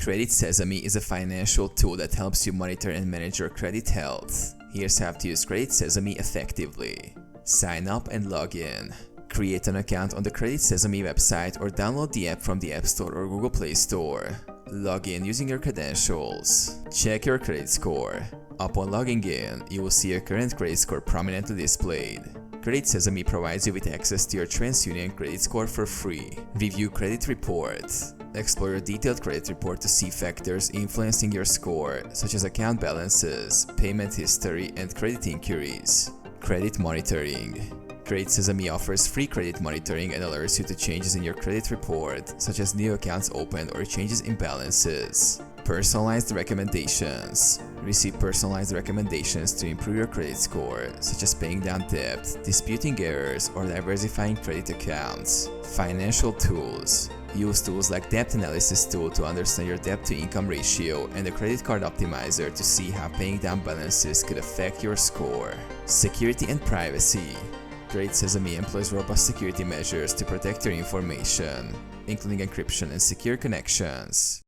Credit Sesame is a financial tool that helps you monitor and manage your credit health. Here's how to use Credit Sesame effectively. Sign up and log in. Create an account on the Credit Sesame website or download the app from the App Store or Google Play Store. Log in using your credentials. Check your credit score. Upon logging in, you will see your current credit score prominently displayed. Credit Sesame provides you with access to your TransUnion credit score for free. Review credit report. Explore your detailed credit report to see factors influencing your score, such as account balances, payment history, and credit inquiries. Credit monitoring. Credit Sesame offers free credit monitoring and alerts you to changes in your credit report, such as new accounts opened or changes in balances. Personalized recommendations. Receive personalized recommendations to improve your credit score, such as paying down debt, disputing errors, or diversifying credit accounts. Financial tools. Use tools like Debt Analysis Tool to understand your debt-to-income ratio and the Credit Card Optimizer to see how paying down balances could affect your score. Security and privacy. Credit Sesame employs robust security measures to protect your information, including encryption and secure connections.